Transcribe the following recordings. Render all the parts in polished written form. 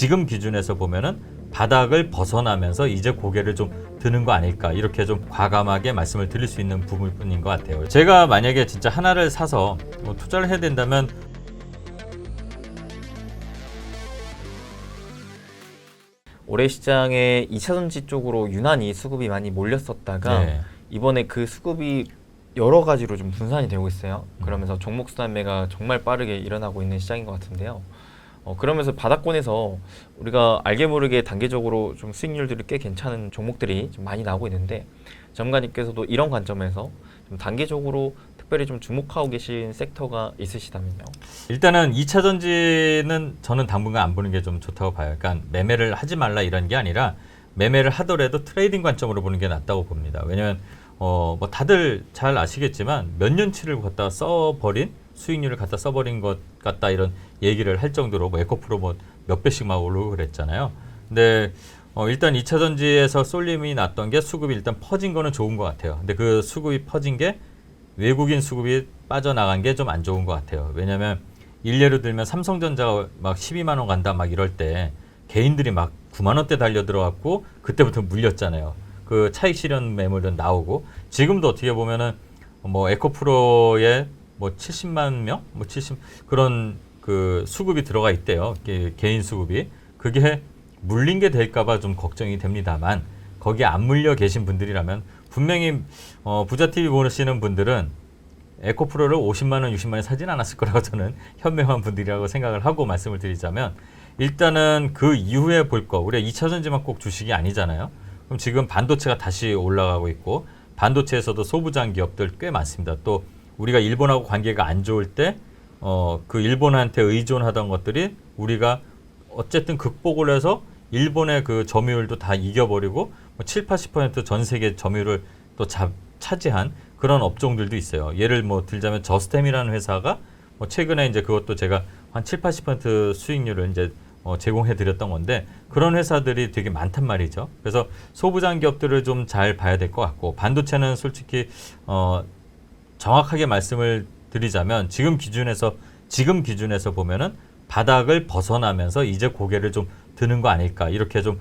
지금 기준에서 보면은 바닥을 벗어나면서 이제 고개를 좀 드는 거 아닐까, 이렇게 좀 과감하게 말씀을 드릴 수 있는 부분인 것 같아요. 제가 만약에 진짜 하나를 사서 투자를 해야 된다면 올해 시장에 2차전지 쪽으로 유난히 수급이 많이 몰렸었다가 네. 이번에 그 수급이 여러 가지로 좀 분산이 되고 있어요. 그러면서 종목 순환매가 정말 빠르게 일어나고 있는 시장인 것 같은데요. 그러면서 바닥권에서 우리가 알게 모르게 단계적으로 좀 수익률들이 꽤 괜찮은 종목들이 좀 많이 나오고 있는데, 전문가님께서도 이런 관점에서 좀 단계적으로 특별히 좀 주목하고 계신 섹터가 있으시다면요. 일단은 2차 전지는 저는 당분간 안 보는 게 좀 좋다고 봐요. 그러니까 매매를 하지 말라 이런 게 아니라 매매를 하더라도 트레이딩 관점으로 보는 게 낫다고 봅니다. 왜냐면 뭐 다들 잘 아시겠지만 몇 년치를 갖다 써버린, 수익률을 갖다 써버린 것 같다, 이런 얘기를 할 정도로 뭐 에코프로 뭐 몇 배씩 막 오르고 그랬잖아요. 근데 일단 2차 전지에서 쏠림이 났던 게 수급이 일단 퍼진 거는 좋은 것 같아요. 근데 그 수급이 퍼진 게 외국인 수급이 빠져나간 게 좀 안 좋은 것 같아요. 왜냐하면 일례로 들면 삼성전자가 막 12만 원 간다 막 이럴 때 개인들이 막 9만 원대 달려 들어갔고 그때부터 물렸잖아요. 그 차익 실현 매물은 나오고, 지금도 어떻게 보면은 뭐 에코프로에 뭐 70만 명, 뭐 70 그런 그 수급이 들어가 있대요. 개인 수급이. 그게 물린 게 될까봐 좀 걱정이 됩니다만, 거기에 안 물려 계신 분들이라면 분명히 부자 TV 보시는 분들은 에코프로를 50만 원, 60만 원에 사진 않았을 거라고 저는 현명한 분들이라고 생각을 하고 말씀을 드리자면, 일단은 그 이후에 볼 거, 우리가 2차 전지만 꼭 주식이 아니잖아요. 그럼 지금 반도체가 다시 올라가고 있고, 반도체에서도 소부장 기업들 꽤 많습니다. 또 우리가 일본하고 관계가 안 좋을 때 그 일본한테 의존하던 것들이 우리가 어쨌든 극복을 해서 일본의 그 점유율도 다 이겨버리고 뭐 7, 80% 전 세계 점유율을 또 차지한 그런 업종들도 있어요. 예를 뭐 들자면 저스템이라는 회사가 뭐 최근에 이제 그것도 제가 한 7, 80% 수익률을 이제 제공해 드렸던 건데, 그런 회사들이 되게 많단 말이죠. 그래서 소부장 기업들을 좀 잘 봐야 될 것 같고, 반도체는 솔직히 정확하게 말씀을 드리자면 지금 기준에서 보면은 바닥을 벗어나면서 이제 고개를 좀 드는 거 아닐까, 이렇게 좀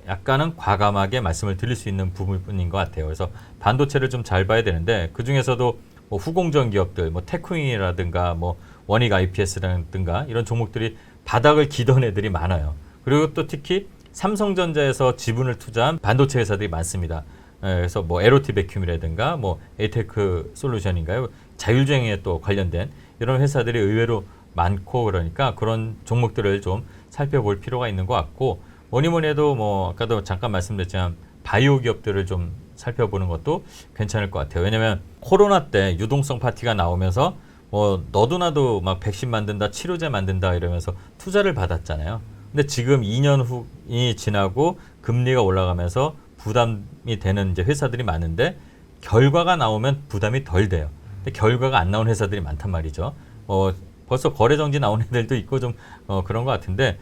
약간은 과감하게 말씀을 드릴 수 있는 부분인 것 같아요. 그래서 반도체를 좀 잘 봐야 되는데, 그 중에서도 뭐 후공정 기업들, 뭐 테크윈이라든가 뭐 원익 IPS라든가 이런 종목들이 바닥을 기던 애들이 많아요. 그리고 또 특히 삼성전자에서 지분을 투자한 반도체 회사들이 많습니다. 그래서 뭐 에로티 베큐이라든가 뭐 에이테크 솔루션인가요? 자율주행에 또 관련된 이런 회사들이 의외로 많고, 그러니까 그런 종목들을 좀 살펴볼 필요가 있는 것 같고, 뭐니 해도 뭐 아까도 잠깐 말씀드렸지만 바이오 기업들을 좀 살펴보는 것도 괜찮을 것 같아요. 왜냐면 코로나 때 유동성 파티가 나오면서 뭐 너도 나도 막 백신 만든다, 치료제 만든다 이러면서 투자를 받았잖아요. 근데 지금 2년 후이 지나고 금리가 올라가면서 부담이 되는 이제 회사들이 많은데, 결과가 나오면 부담이 덜 돼요. 근데 결과가 안 나온 회사들이 많단 말이죠. 벌써 거래 정지 나온 애들도 있고 좀 그런 것 같은데,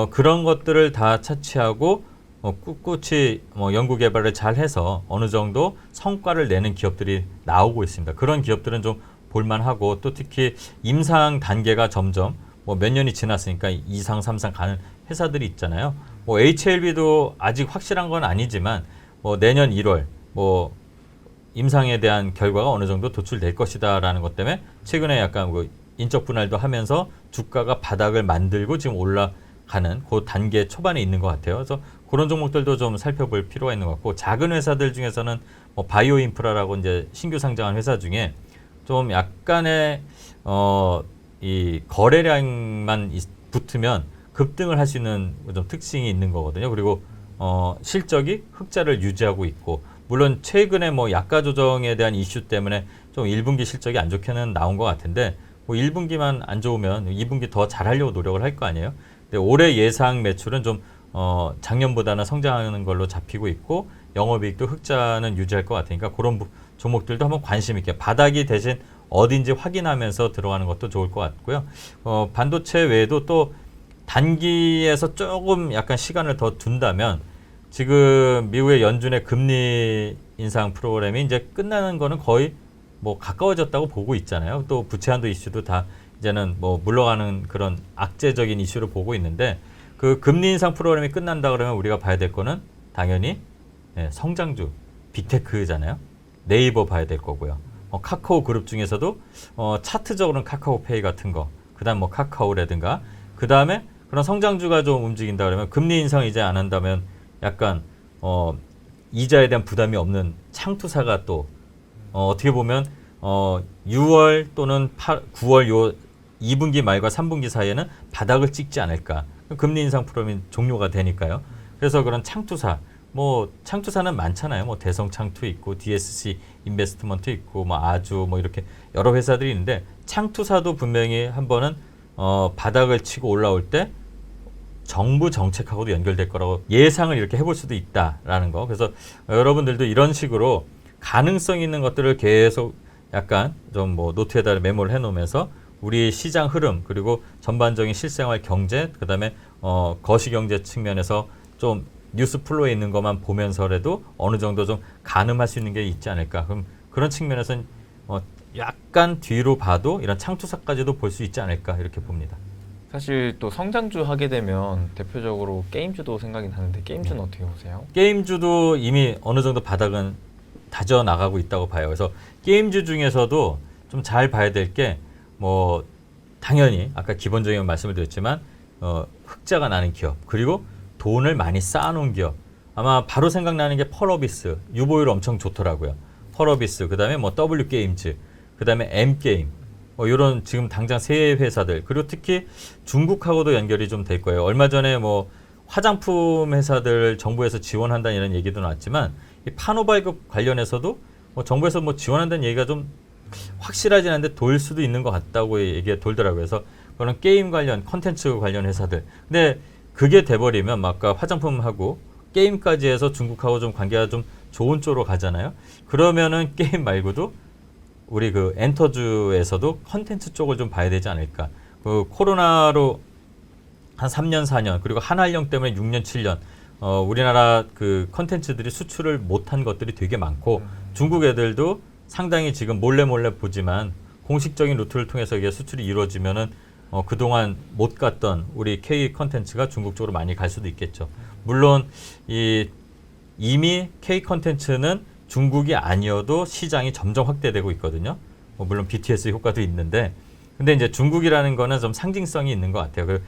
그런 것들을 다 차치하고 꿋꿋이 연구 개발을 잘 해서 어느 정도 성과를 내는 기업들이 나오고 있습니다. 그런 기업들은 좀 볼만하고, 또 특히 임상 단계가 점점 뭐 몇 년이 지났으니까 2상, 3상 가는 회사들이 있잖아요. 뭐 HLB도 아직 확실한 건 아니지만 뭐 내년 1월 뭐 임상에 대한 결과가 어느 정도 도출될 것이다라는 것 때문에 최근에 약간 그 인적 분할도 하면서 주가가 바닥을 만들고 지금 올라가는 그 단계 초반에 있는 것 같아요. 그래서 그런 종목들도 좀 살펴볼 필요가 있는 것 같고, 작은 회사들 중에서는 뭐 바이오 인프라라고 이제 신규 상장한 회사 중에 좀 약간의 이 거래량만 붙으면 급등을 할 수 있는 좀 특징이 있는 거거든요. 그리고 실적이 흑자를 유지하고 있고, 물론 최근에 뭐 약가 조정에 대한 이슈 때문에 좀 1분기 실적이 안 좋게는 나온 것 같은데, 뭐 1분기만 안 좋으면 2분기 더 잘하려고 노력을 할 거 아니에요. 근데 올해 예상 매출은 좀 작년보다는 성장하는 걸로 잡히고 있고, 영업이익도 흑자는 유지할 것 같으니까 그런 종목들도 한번 관심 있게, 바닥이 대신 어딘지 확인하면서 들어가는 것도 좋을 것 같고요. 반도체 외에도 또 단기에서 조금 약간 시간을 더 둔다면, 지금 미국의 연준의 금리 인상 프로그램이 이제 끝나는 거는 거의 뭐 가까워졌다고 보고 있잖아요. 또 부채한도 이슈도 다 이제는 뭐 물러가는 그런 악재적인 이슈로 보고 있는데, 그 금리 인상 프로그램이 끝난다 그러면 우리가 봐야 될 거는 당연히 성장주, 빅테크잖아요. 네이버 봐야 될 거고요. 카카오 그룹 중에서도 차트적으로는 카카오페이 같은 거, 그다음 뭐 카카오라든가, 그다음에 그런 성장주가 좀 움직인다 그러면 금리 인상 이제 안 한다면 약간 이자에 대한 부담이 없는 창투사가 또 어떻게 보면 6월 또는 9월 요 2분기 말과 3분기 사이에는 바닥을 찍지 않을까. 금리 인상 프로그램이 종료가 되니까요. 그래서 그런 창투사, 뭐 창투사는 많잖아요. 뭐 대성 창투 있고 DSC 인베스트먼트 있고 뭐 아주 뭐 이렇게 여러 회사들이 있는데 창투사도 분명히 한 번은 바닥을 치고 올라올 때 정부 정책하고도 연결될 거라고 예상을 이렇게 해볼 수도 있다라는 거. 그래서 여러분들도 이런 식으로 가능성 있는 것들을 계속 약간 좀 뭐 노트에다 메모를 해놓으면서 우리 시장 흐름 그리고 전반적인 실생활 경제 그다음에 거시경제 측면에서 좀 뉴스 플로에 있는 것만 보면서라도 어느 정도 좀 가늠할 수 있는 게 있지 않을까. 그럼 그런 측면에서는 약간 뒤로 봐도 이런 창투사까지도 볼 수 있지 않을까 이렇게 봅니다. 사실 또 성장주 하게 되면 대표적으로 게임주도 생각이 나는데 게임주는 어떻게 보세요? 게임주도 이미 어느 정도 바닥은 다져 나가고 있다고 봐요. 그래서 게임주 중에서도 좀 잘 봐야 될 게 뭐 당연히 아까 기본적인 말씀을 드렸지만 흑자가 나는 기업 그리고 돈을 많이 쌓아놓은 기업 아마 바로 생각나는 게 펄어비스 유보율 엄청 좋더라고요. 펄어비스 그다음에 뭐 W게임즈 그다음에 M게임 이런 지금 당장 세 회사들 그리고 특히 중국하고도 연결이 좀 될 거예요. 얼마 전에 뭐 화장품 회사들 정부에서 지원한다는 이런 얘기도 나왔지만 이 판호발급 관련해서도 뭐 정부에서 뭐 지원한다는 얘기가 좀 확실하진 않은데 돌 수도 있는 것 같다고 얘기가 돌더라고요. 그래서 그런 게임 관련 콘텐츠 관련 회사들 근데 그게 돼버리면 아까 화장품하고 게임까지 해서 중국하고 좀 관계가 좀 좋은 쪽으로 가잖아요. 그러면은 게임 말고도 우리 그 엔터주에서도 컨텐츠 쪽을 좀 봐야 되지 않을까. 그 코로나로 한 3년, 4년 그리고 한한령 때문에 6년, 7년 우리나라 그 컨텐츠들이 수출을 못한 것들이 되게 많고 중국 애들도 상당히 지금 몰래 보지만 공식적인 루트를 통해서 이게 수출이 이루어지면은 그동안 못 갔던 우리 K 컨텐츠가 중국 쪽으로 많이 갈 수도 있겠죠. 물론 이미 K 컨텐츠는 중국이 아니어도 시장이 점점 확대되고 있거든요. 물론 BTS 효과도 있는데, 근데 이제 중국이라는 거는 좀 상징성이 있는 것 같아요.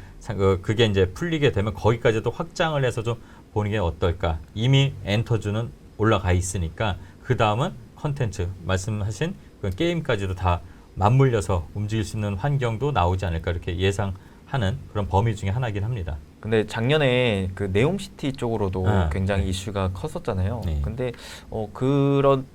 그게 이제 풀리게 되면 거기까지도 확장을 해서 좀 보는 게 어떨까. 이미 엔터주는 올라가 있으니까 그 다음은 컨텐츠 말씀하신 그 게임까지도 다 맞물려서 움직일 수 있는 환경도 나오지 않을까 이렇게 예상하는 그런 범위 중에 하나이긴 합니다. 근데 작년에 그 네옴시티 쪽으로도 굉장히 네. 이슈가 컸었잖아요. 네. 근데 그런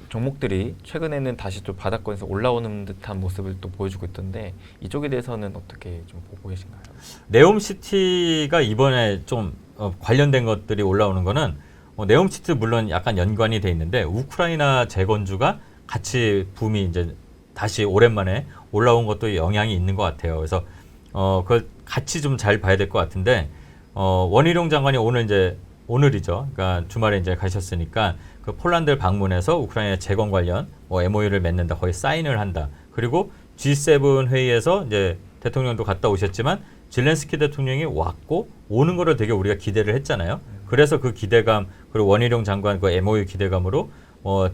종목들이 최근에는 다시 또 바닥권에서 올라오는 듯한 모습을 또 보여주고 있던데 이쪽에 대해서는 어떻게 좀 보고 계신가요? 네옴시티가 이번에 좀 관련된 것들이 올라오는 거는 네옴시티 물론 약간 연관이 돼 있는데 우크라이나 재건주가 같이 붐이 이제 다시 오랜만에 올라온 것도 영향이 있는 것 같아요. 그래서 그걸 같이 좀 잘 봐야 될 것 같은데 원희룡 장관이 오늘이죠. 그러니까 주말에 이제 가셨으니까 그 폴란드 방문해서 우크라이나 재건 관련 MOU를 맺는다, 거의 사인을 한다. 그리고 G7 회의에서 이제 대통령도 갔다 오셨지만 질렌스키 대통령이 왔고 오는 거를 되게 우리가 기대를 했잖아요. 그래서 그 기대감 그리고 원희룡 장관 그 MOU 기대감으로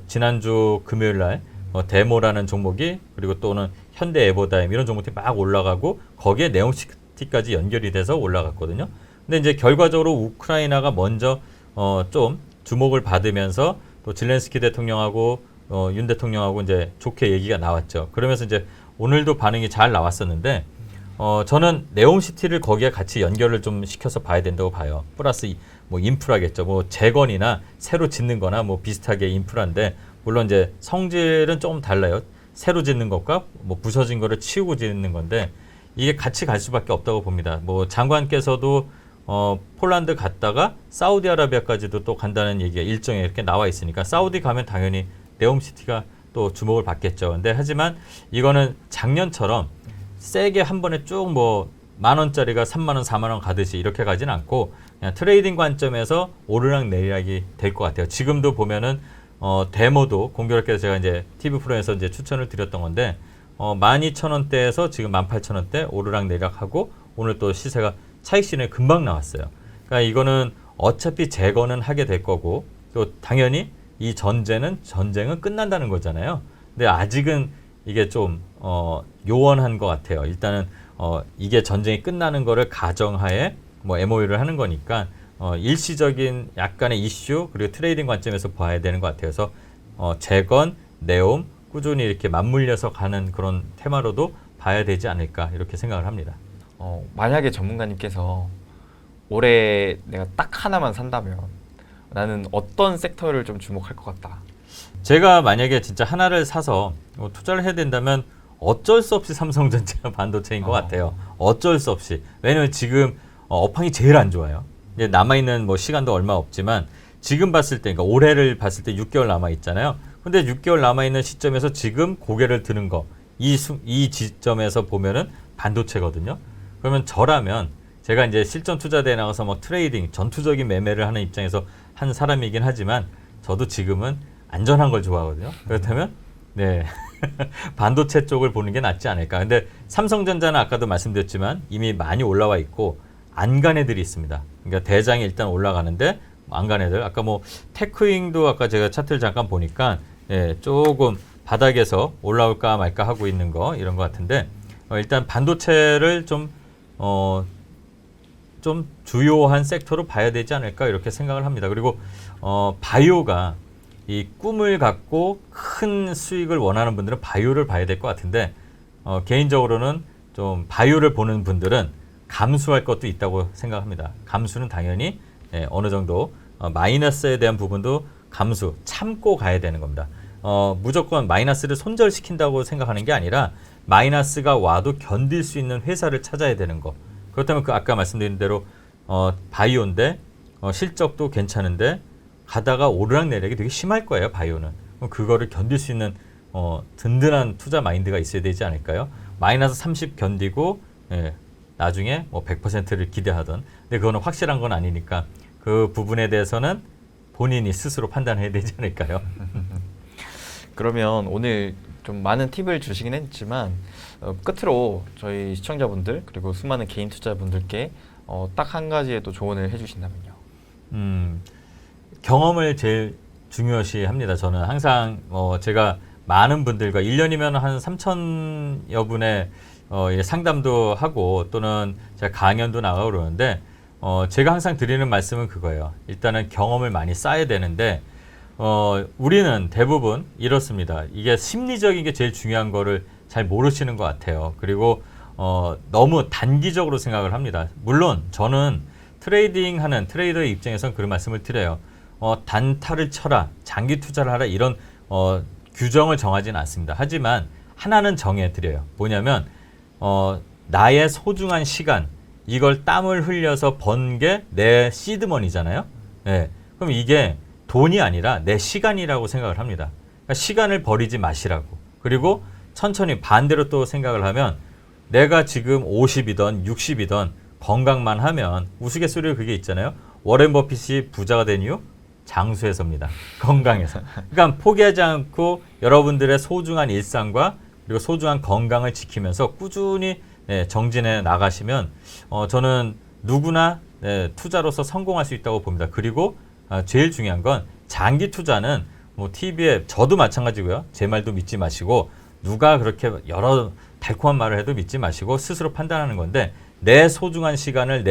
지난주 금요일 날 데모라는 종목이 그리고 또는 현대 에버다임 이런 종목들이 막 올라가고 거기에 네옴시티까지 연결이 돼서 올라갔거든요. 근데 이제 결과적으로 우크라이나가 먼저 좀 주목을 받으면서 또 질렌스키 대통령하고 윤 대통령하고 이제 좋게 얘기가 나왔죠. 그러면서 이제 오늘도 반응이 잘 나왔었는데 저는 네옴시티를 거기에 같이 연결을 좀 시켜서 봐야 된다고 봐요. 플러스 뭐 인프라겠죠. 뭐 재건이나 새로 짓는 거나 뭐 비슷하게 인프라인데 물론 이제 성질은 조금 달라요. 새로 짓는 것과 뭐 부서진 거를 치우고 짓는 건데 이게 같이 갈 수밖에 없다고 봅니다. 뭐 장관께서도 폴란드 갔다가 사우디아라비아까지도 또 간다는 얘기가 일정에 이렇게 나와 있으니까 사우디 가면 당연히 네옴시티가 또 주목을 받겠죠. 근데 하지만 이거는 작년처럼 세게 한 번에 쭉 뭐 10,000원짜리가 30,000원, 40,000원 가듯이 이렇게 가진 않고 그냥 트레이딩 관점에서 오르락 내리락이 될 것 같아요. 지금도 보면은 데모도 공교롭게 제가 이제 TV 프로에서 이제 추천을 드렸던 건데 12,000원대에서 지금 18,000원대 오르락 내리락하고 오늘 또 시세가 차익 실현이 금방 나왔어요. 그러니까 이거는 어차피 재건은 하게 될 거고 또 당연히 이 전쟁은 끝난다는 거잖아요. 근데 아직은 이게 좀 요원한 것 같아요. 일단은 이게 전쟁이 끝나는 거를 가정하에 뭐 MOU를 하는 거니까 일시적인 약간의 이슈 그리고 트레이딩 관점에서 봐야 되는 것 같아요. 그래서 재건, 네옴 꾸준히 이렇게 맞물려서 가는 그런 테마로도 봐야 되지 않을까 이렇게 생각을 합니다. 만약에 전문가님께서 올해 내가 딱 하나만 산다면 나는 어떤 섹터를 좀 주목할 것 같다. 제가 만약에 진짜 하나를 사서 투자를 해야 된다면 어쩔 수 없이 삼성전자 반도체인 것 같아요. 어쩔 수 없이. 왜냐면 지금 업황이 제일 안 좋아요. 이제 남아있는 뭐 시간도 얼마 없지만 지금 봤을 때, 그러니까 올해를 봤을 때 6개월 남아있잖아요. 근데 6개월 남아있는 시점에서 지금 고개를 드는 거, 이 지점에서 보면은 반도체거든요. 그러면 저라면 제가 이제 실전 투자대에 나가서 뭐 트레이딩, 전투적인 매매를 하는 입장에서 한 사람이긴 하지만 저도 지금은 안전한 걸 좋아하거든요. 그렇다면 네 반도체 쪽을 보는 게 낫지 않을까. 근데 삼성전자는 아까도 말씀드렸지만 이미 많이 올라와 있고 안 간 애들이 있습니다. 그러니까 대장이 일단 올라가는데 안 간 애들. 아까 뭐 테크윙도 아까 제가 차트를 잠깐 보니까 조금 바닥에서 올라올까 말까 하고 있는 거 이런 것 같은데 일단 반도체를 좀 주요한 섹터로 봐야 되지 않을까 이렇게 생각을 합니다. 그리고 바이오가 이 꿈을 갖고 큰 수익을 원하는 분들은 바이오를 봐야 될 것 같은데 개인적으로는 좀 바이오를 보는 분들은 감수할 것도 있다고 생각합니다. 감수는 당연히 어느 정도 마이너스에 대한 부분도 감수 참고 가야 되는 겁니다. 무조건 마이너스를 손절시킨다고 생각하는 게 아니라 마이너스가 와도 견딜 수 있는 회사를 찾아야 되는 거. 그렇다면 그 아까 말씀드린 대로 바이오인데 실적도 괜찮은데 가다가 오르락내리락이 되게 심할 거예요. 바이오는. 그거를 견딜 수 있는 든든한 투자 마인드가 있어야 되지 않을까요? 마이너스 30 견디고 나중에 뭐 100%를 기대하던 근데 그거는 확실한 건 아니니까 그 부분에 대해서는 본인이 스스로 판단해야 되지 않을까요? 그러면 오늘 좀 많은 팁을 주시긴 했지만 끝으로 저희 시청자분들 그리고 수많은 개인 투자분들께 딱 한 가지의 또 조언을 해주신다면요. 경험을 제일 중요시 합니다. 저는 항상 제가 많은 분들과 1년이면 한 3,000여 분의 상담도 하고 또는 제가 강연도 나가고 그러는데 제가 항상 드리는 말씀은 그거예요. 일단은 경험을 많이 쌓아야 되는데 우리는 대부분 이렇습니다. 이게 심리적인 게 제일 중요한 거를 잘 모르시는 것 같아요. 그리고 너무 단기적으로 생각을 합니다. 물론 저는 트레이딩하는 트레이더의 입장에서는 그런 말씀을 드려요. 단타를 쳐라, 장기 투자를 하라 이런 규정을 정하지는 않습니다. 하지만 하나는 정해드려요. 뭐냐면 나의 소중한 시간 이걸 땀을 흘려서 번 게 내 시드머니잖아요. 그럼 이게 돈이 아니라 내 시간이라고 생각을 합니다. 그러니까 시간을 버리지 마시라고. 그리고 천천히 반대로 또 생각을 하면 내가 지금 50이던 60이던 건강만 하면 우스갯소리로 그게 있잖아요. 워렌 버핏이 부자가 된 이유? 장수해서입니다. 건강해서. 그러니까 포기하지 않고 여러분들의 소중한 일상과 그리고 소중한 건강을 지키면서 꾸준히 정진해 나가시면 저는 누구나 투자로서 성공할 수 있다고 봅니다. 그리고 제일 중요한 건 장기 투자는 뭐 TV에 저도 마찬가지고요. 제 말도 믿지 마시고 누가 그렇게 여러 달콤한 말을 해도 믿지 마시고 스스로 판단하는 건데 내 소중한 시간을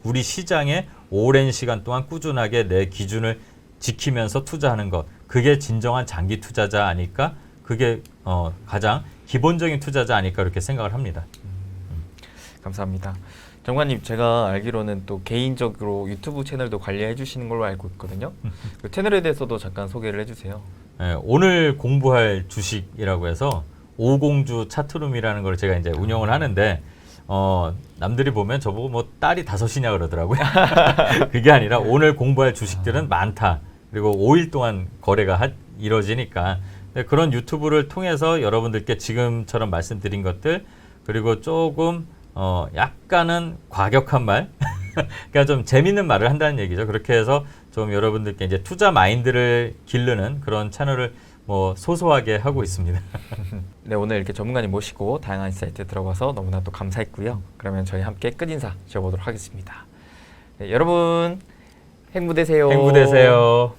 우리 시장에 오랜 시간 동안 꾸준하게 내 기준을 지키면서 투자하는 것 그게 진정한 장기 투자자 아닐까? 그게 가장 기본적인 투자자 아닐까 이렇게 생각을 합니다. 감사합니다. 정관님 제가 알기로는 또 개인적으로 유튜브 채널도 관리해 주시는 걸로 알고 있거든요. 그 채널에 대해서도 잠깐 소개를 해주세요. 오늘 공부할 주식이라고 해서 오공주 차트룸이라는 걸 제가 이제 운영을 하는데 남들이 보면 저보고 뭐 딸이 5이냐 그러더라고요. 그게 아니라 오늘 공부할 주식들은 많다. 그리고 5일 동안 거래가 이루어지니까 그런 유튜브를 통해서 여러분들께 지금처럼 말씀드린 것들 그리고 조금 약간은 과격한 말 그러니까 좀 재밌는 말을 한다는 얘기죠. 그렇게 해서 좀 여러분들께 이제 투자 마인드를 기르는 그런 채널을 뭐 소소하게 하고 있습니다. 네, 오늘 이렇게 전문가님 모시고 다양한 사이트 들어가서 너무나 또 감사했고요. 그러면 저희 함께 끝인사 지어보도록 하겠습니다. 네, 여러분 행부 되세요. 행부 되세요.